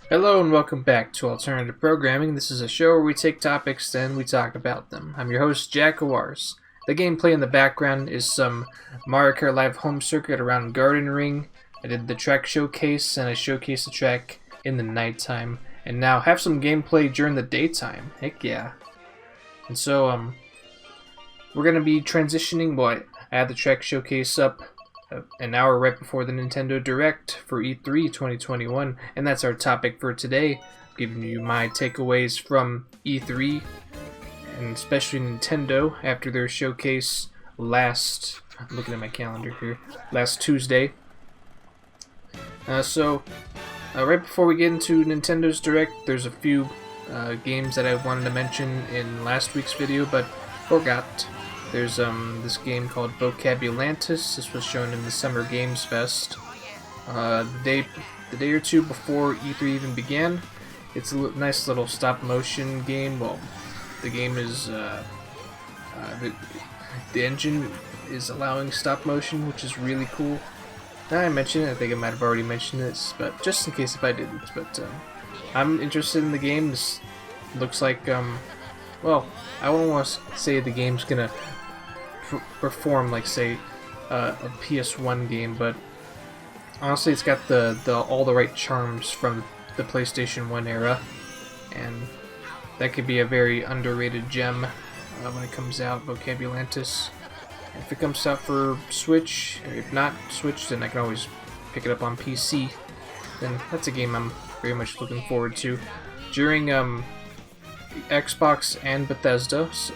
Hello and welcome back to Alternative Programming. This is a show where we take topics and we talk about them. I'm your host, Jackuwarz. The gameplay in the background is some Mario Kart Live home circuit around Garden Ring. I did the track showcase and I showcased the track in the nighttime. And now have some gameplay during the daytime. Heck yeah. And so, we're going to be transitioning. Well, I had the track showcase up an hour right before the Nintendo Direct for E3 2021, and that's our topic for today, giving you my takeaways from E3, and especially Nintendo after their showcase I'm looking at my calendar here, last Tuesday. Right before we get into Nintendo's Direct, there's a few games that I wanted to mention in last week's video, but forgot. There's this game called Vocabulantis. This was shown in the Summer Games Fest. The day or two before E3 even began. It's a nice little stop-motion game. Well, the game is the engine is allowing stop-motion, which is really cool. I mentioned it. I think I might have already mentioned this, but just in case if I didn't. But I'm interested in the game. This looks like well, I don't want to say the game's gonna perform like, say, a PS1 game, but honestly, it's got all the right charms from the PlayStation 1 era, and that could be a very underrated gem when it comes out. Vocabulantis. If it comes out for Switch, or if not Switch, then I can always pick it up on PC. Then that's a game I'm very much looking forward to. During Xbox and Bethesda, so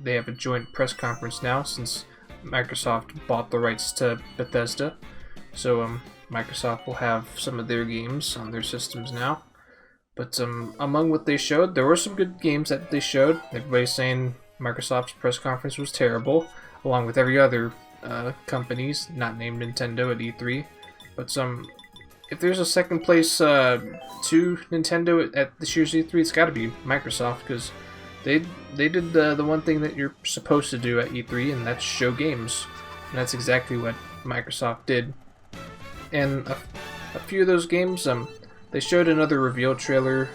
they have a joint press conference now since Microsoft bought the rights to Bethesda. So Microsoft will have some of their games on their systems now. But among what they showed, there were some good games that they showed. Everybody's saying Microsoft's press conference was terrible, along with every other companies not named Nintendo at E3. But if there's a second place to Nintendo at this year's E3, it's got to be Microsoft, because they did the one thing that you're supposed to do at E3, and that's show games. And that's exactly what Microsoft did. And a few of those games, they showed another another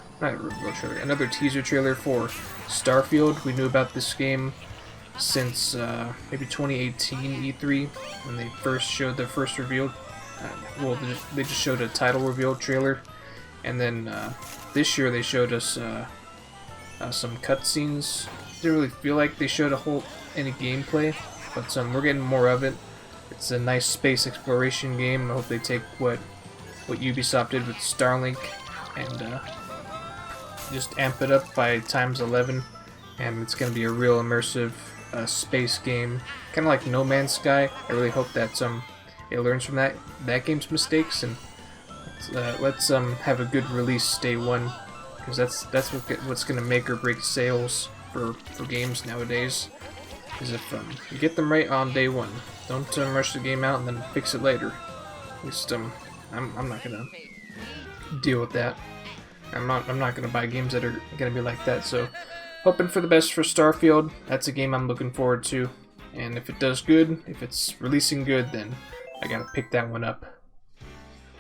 teaser trailer for Starfield. We knew about this game since maybe 2018 E3 when they first showed their first reveal. They just showed a title reveal trailer, and then this year they showed us some cutscenes. Didn't really feel like they showed any gameplay, but we're getting more of it. It's a nice space exploration game. I hope they take what Ubisoft did with Starlink and just amp it up by times 11, and it's going to be a real immersive space game, kind of like No Man's Sky. I really hope that it learns from that game's mistakes, and let's have a good release day one, because that's what's gonna make or break sales for games nowadays. Is if you get them right on day one. Don't rush the game out and then fix it later. At least I'm not gonna deal with that. I'm not gonna buy games that are gonna be like that. So hoping for the best for Starfield. That's a game I'm looking forward to, and if it does good, if it's releasing good, then I gotta pick that one up.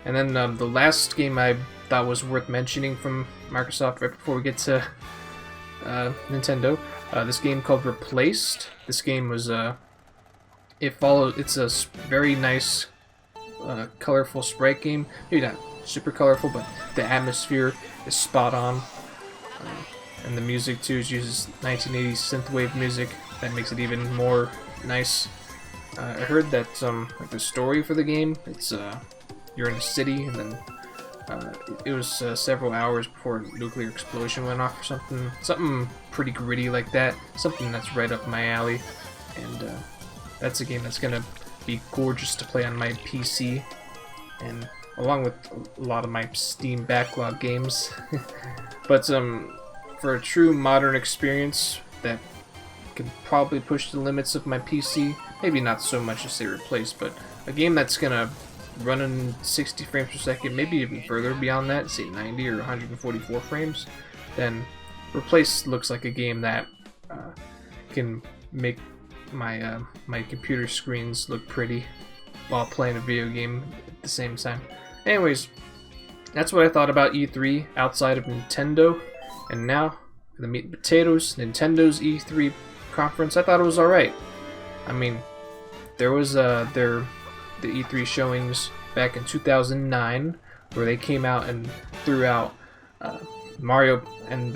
And then the last game I thought was worth mentioning from Microsoft right before we get to Nintendo, this game called Replaced. This game was it's a very nice colorful sprite game. Maybe not super colorful, but the atmosphere is spot on. And the music too uses 1980s synthwave music that makes it even more nice. I heard that like the story for the game, it's you're in a city, and then it was several hours before a nuclear explosion went off, or something pretty gritty like that. Something that's right up my alley, and that's a game that's gonna be gorgeous to play on my PC, and along with a lot of my Steam backlog games. But for a true modern experience that can probably push the limits of my PC. Maybe not so much as they replace, but a game that's gonna run in 60 frames per second, maybe even further beyond that, say 90 or 144 frames, then Replace looks like a game that can make my my computer screens look pretty while playing a video game at the same time. Anyways, that's what I thought about E3 outside of Nintendo. And now, the meat and potatoes, Nintendo's E3 conference, I thought it was alright. I mean, there was the E3 showings back in 2009 where they came out and threw out Mario and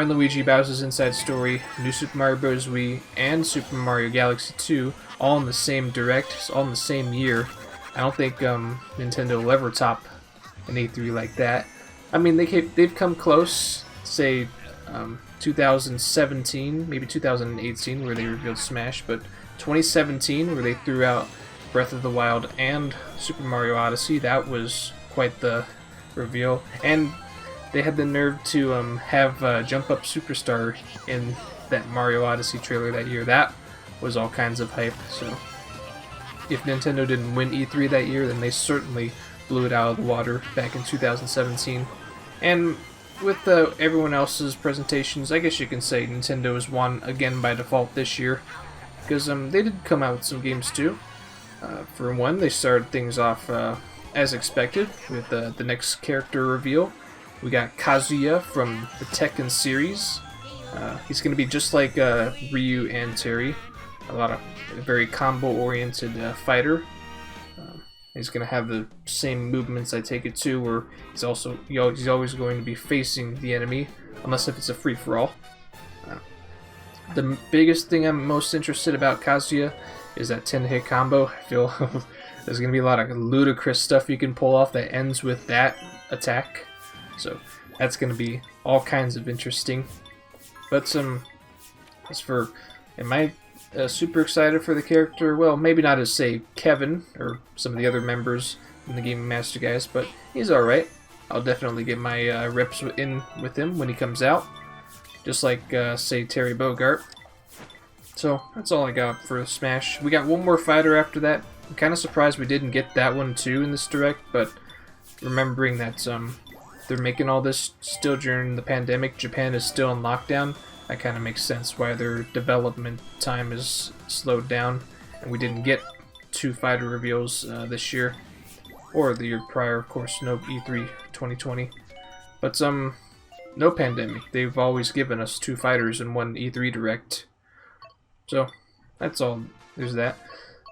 Luigi Bowser's Inside Story, New Super Mario Bros. Wii, and Super Mario Galaxy 2 all in the same direct, all in the same year. I don't think Nintendo will ever top an E3 like that. I mean, they've come close, say 2017, maybe 2018, where they revealed Smash, but 2017, where they threw out Breath of the Wild and Super Mario Odyssey, that was quite the reveal. And they had the nerve to have Jump Up Superstar in that Mario Odyssey trailer that year. That was all kinds of hype. So if Nintendo didn't win E3 that year, then they certainly blew it out of the water back in 2017. And with everyone else's presentations, I guess you can say Nintendo has won again by default this year, because they did come out with some games too. For one, they started things off as expected with the next character reveal. We got Kazuya from the Tekken series. He's going to be just like Ryu and Terry, a very combo-oriented fighter. He's going to have the same movements, I take it too, where he's always going to be facing the enemy, unless if it's a free-for-all. The biggest thing I'm most interested about Kazuya is that 10-hit combo. I feel there's going to be a lot of ludicrous stuff you can pull off that ends with that attack. So that's going to be all kinds of interesting. But am I super excited for the character? Well, maybe not as, say, Kevin or some of the other members in the Game Master guys, but he's alright. I'll definitely get my reps in with him when he comes out. Just like, say, Terry Bogard. So that's all I got for Smash. We got one more fighter after that. I'm kind of surprised we didn't get that one too in this direct, but remembering that they're making all this still during the pandemic, Japan is still in lockdown, that kind of makes sense why their development time is slowed down, and we didn't get 2 fighter reveals this year, or the year prior, of course, no E3 2020. But no pandemic, they've always given us 2 fighters in one E3 direct. So that's all. There's that.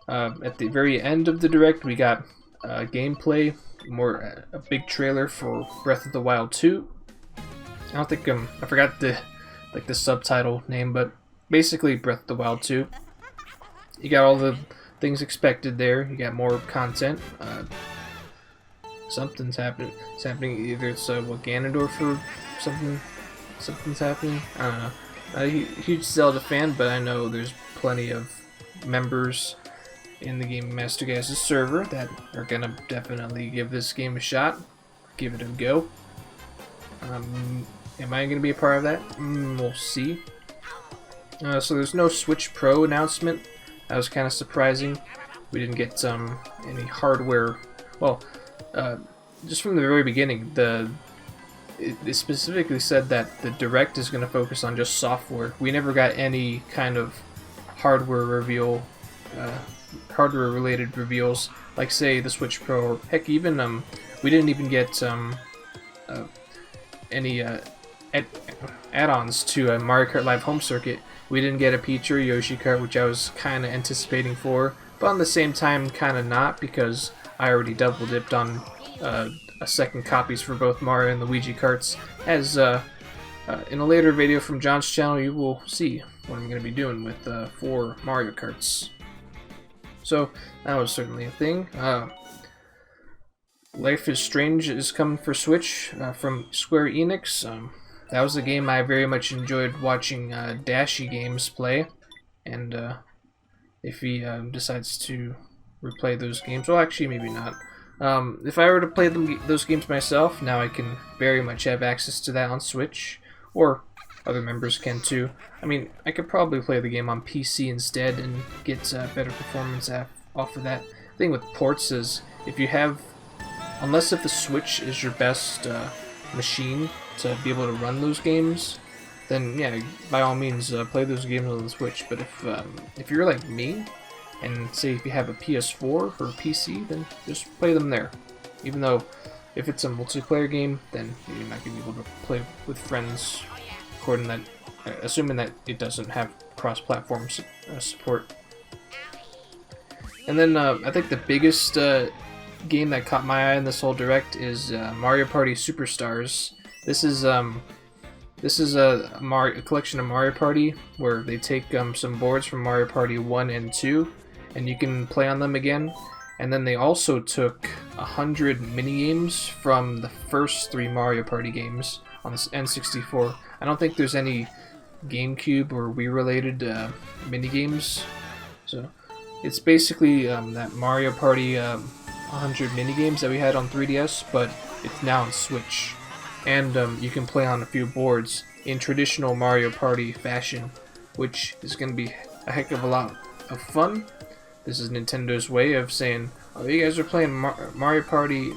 At the very end of the direct, we got gameplay, a big trailer for Breath of the Wild 2. I don't think I forgot the subtitle name, but basically Breath of the Wild 2. You got all the things expected there. You got more content. Something's happening. It's happening. Either it's Ganondorf or something's happening. I don't know. I'm a huge Zelda fan, but I know there's plenty of members in the Game Master Guys' server that are gonna definitely give this game a shot, give it a go. Am I gonna be a part of that? We'll see. So there's no Switch Pro announcement. That was kind of surprising. We didn't get any hardware. Well, just from the very beginning, it specifically said that the Direct is going to focus on just software. We never got any kind of hardware reveal, hardware-related reveals, like say the Switch Pro, or heck, even we didn't even get any add-ons to Mario Kart Live Home Circuit. We didn't get a Peach or Yoshi Kart, which I was kind of anticipating for, but on the same time, kind of not, because I already double-dipped on a second copies for both Mario and Luigi Karts. As in a later video from John's channel, you will see what I'm going to be doing with 4 Mario Karts. So that was certainly a thing. Life is Strange is coming for Switch from Square Enix. That was a game I very much enjoyed watching Dashy Games play, and if he decides to replay those games, well, actually maybe not. If I were to play those games myself, now I can very much have access to that on Switch, or other members can too. I mean, I could probably play the game on PC instead and get better performance off of that. The thing with ports is, if you have, unless if the Switch is your best machine to be able to run those games, then yeah, by all means play those games on the Switch. But if you're like me, and say if you have a PS4 or a PC, then just play them there. Even though If it's a multiplayer game, then you're not going to be able to play with friends, assuming that it doesn't have cross-platform support. And then I think the biggest game that caught my eye in this whole direct is Mario Party Superstars. This is a collection of Mario Party where they take some boards from Mario Party 1 and 2, and you can play on them again. And then they also took 100 minigames from the first 3 Mario Party games on this N64. I don't think there's any GameCube or Wii related minigames, so it's basically that Mario Party 100 minigames that we had on 3DS, but it's now on Switch. And you can play on a few boards in traditional Mario Party fashion, which is going to be a heck of a lot of fun. This is Nintendo's way of saying, oh, you guys are playing Mario Party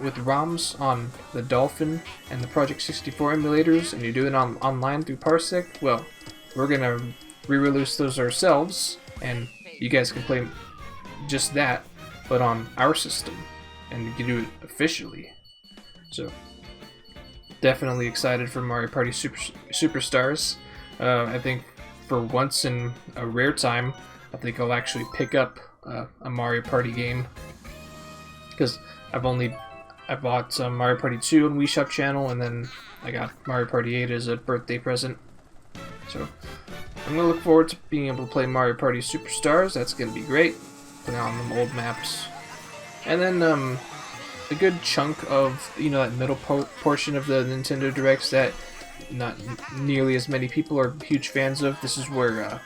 with ROMs on the Dolphin and the Project 64 emulators, and you're doing it online through Parsec? Well, we're going to re-release those ourselves, and you guys can play just that, but on our system, and you can do it officially. So, definitely excited for Mario Party Superstars. I think for once in a rare time, I think I'll actually pick up a Mario Party game, because I bought Mario Party 2 on Wii Shop Channel, and then I got Mario Party 8 as a birthday present. So I'm gonna look forward to being able to play Mario Party Superstars. That's gonna be great. Play on them old maps, and then a good chunk of that middle portion of the Nintendo Directs that not nearly as many people are huge fans of. This is where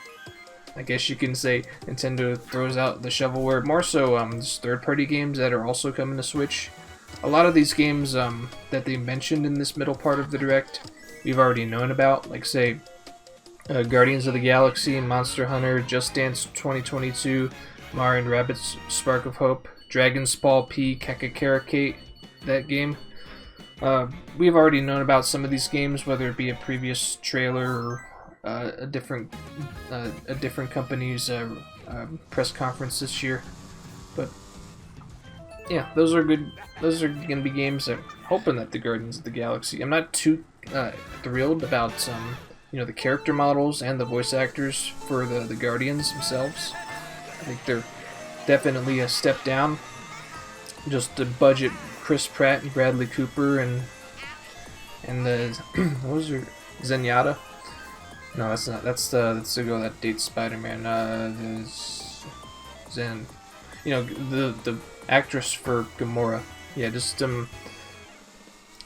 I guess you can say Nintendo throws out the shovelware. More so, just third-party games that are also coming to Switch. A lot of these games that they mentioned in this middle part of the Direct, we've already known about. Like, say, Guardians of the Galaxy, Monster Hunter, Just Dance 2022, Mario and Rabbids Spark of Hope, Dragon's Ball P, Kakakarikate, that game. We've already known about some of these games, whether it be a previous trailer or a different company's press conference this year. But yeah, those are good. Those are going to be games that I'm hoping that the Guardians of the Galaxy. I'm not too thrilled about the character models and the voice actors for the Guardians themselves. I think they're definitely a step down. Just the budget, Chris Pratt and Bradley Cooper and the what was her Zenyatta? No, that's not. That's the girl that dates Spider-Man. Zen, the actress for Gamora. Yeah, just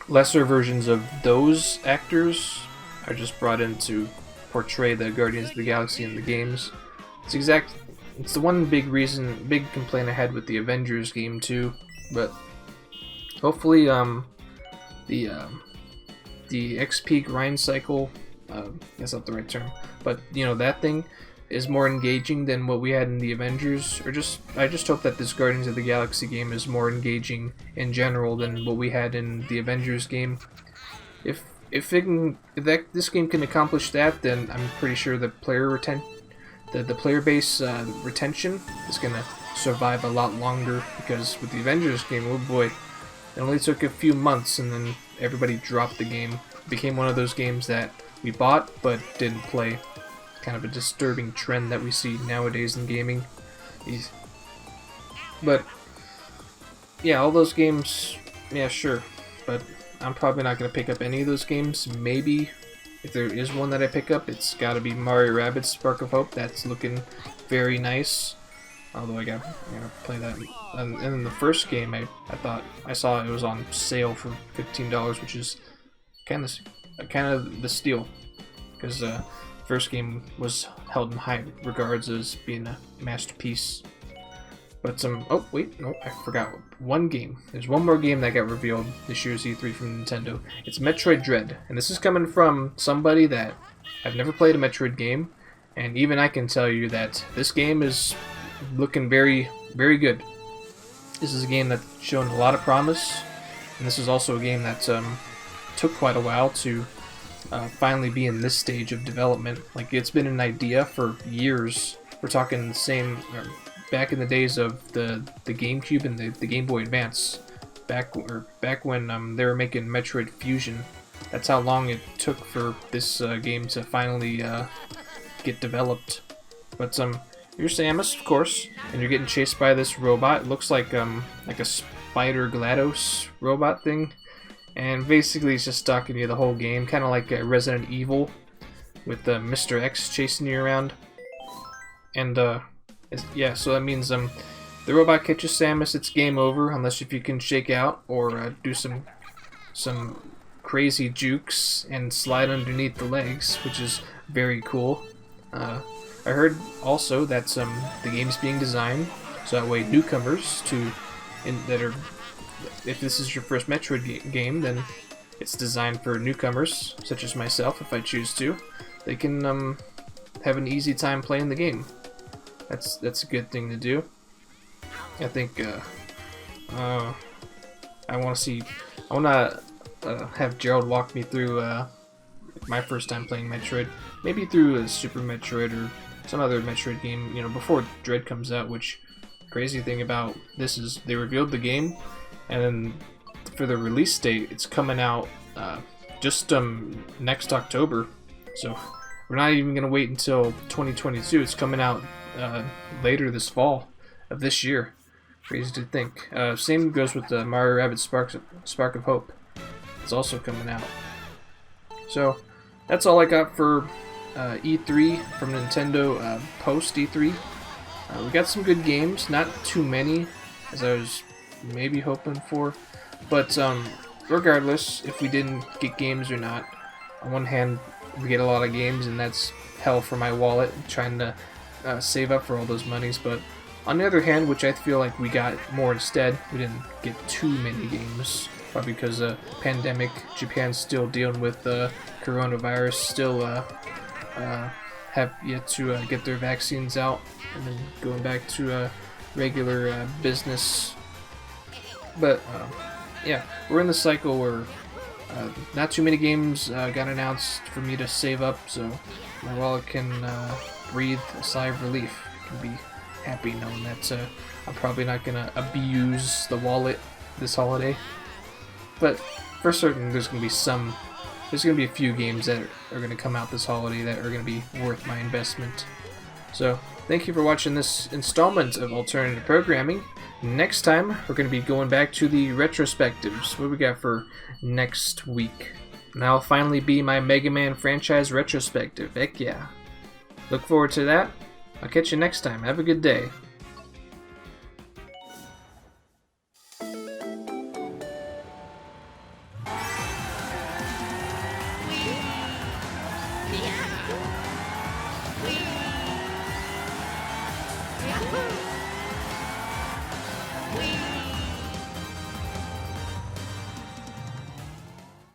lesser versions of those actors are just brought in to portray the Guardians of the Galaxy in the games. It's the one big complaint I had with the Avengers game too. But hopefully, the XP grind cycle. That's not the right term, but that thing is more engaging than what we had in the Avengers, I just hope that this Guardians of the Galaxy game is more engaging in general than what we had in the Avengers game. If this game can accomplish that, then I'm pretty sure the player base retention is gonna survive a lot longer, because with the Avengers game, oh boy, it only took a few months and then everybody dropped the game. It became one of those games that we bought but didn't play. Kind of a disturbing trend that we see nowadays in gaming. But yeah, all those games, yeah, sure. But I'm probably not going to pick up any of those games. Maybe if there is one that I pick up, it's got to be Mario Rabbids Spark of Hope. That's looking very nice. Although I gotta play that. And then the first game, I thought I saw it was on sale for $15, which is kind of the steal, because first game was held in high regards as being a masterpiece. But oh wait, no, I forgot one game. There's one more game that got revealed this year's E3 from Nintendo. It's Metroid Dread, and this is coming from somebody that I've never played a Metroid game, and even I can tell you that this game is looking very, very good. This is a game that's shown a lot of promise, and this is also a game that took quite a while to finally be in this stage of development. Like, it's been an idea for years. We're talking the same back in the days of the GameCube and the Game Boy Advance. back when they were making Metroid Fusion. That's how long it took for this game to finally get developed. But you're Samus, of course, and you're getting chased by this robot. It looks like a Spider GLaDOS robot thing, and basically it's just stalking you the whole game, kind of like Resident Evil, with Mr. X chasing you around. And yeah, so that means the robot catches Samus, it's game over unless if you can shake out or do some crazy jukes and slide underneath the legs, which is very cool. I heard also that the game's being designed so that way newcomers if this is your first Metroid game, then it's designed for newcomers such as myself. If I choose to, they can have an easy time playing the game. That's a good thing to do. I think I want to have Gerald walk me through my first time playing Metroid, maybe through a Super Metroid or some other Metroid game, before Dread comes out. Which, crazy thing about this is they revealed the game, and then for the release date, it's coming out just next October. So we're not even gonna wait until 2022. It's coming out later this fall of this year. Crazy to think. Same goes with the Mario Rabbids Spark of Hope. It's also coming out. So that's all I got for E3 from Nintendo post E3. We got some good games, not too many as I was maybe hoping for, but regardless, if we didn't get games or not, on one hand we get a lot of games and that's hell for my wallet, trying to save up for all those monies. But on the other hand, which I feel like we got more instead, we didn't get too many games, probably because pandemic, Japan's still dealing with coronavirus, still have yet to get their vaccines out, and then going back to regular business. But yeah, we're in the cycle where not too many games got announced for me to save up, so my wallet can breathe a sigh of relief. I can be happy knowing that I'm probably not gonna abuse the wallet this holiday. But for certain, there's gonna be a few games that are gonna come out this holiday that are gonna be worth my investment. So thank you for watching this installment of Alternative Programming. Next time, we're gonna be going back to the retrospectives. What do we got for next week? And that'll finally be my Mega Man franchise retrospective. Heck yeah. Look forward to that. I'll catch you next time. Have a good day. Yahoo!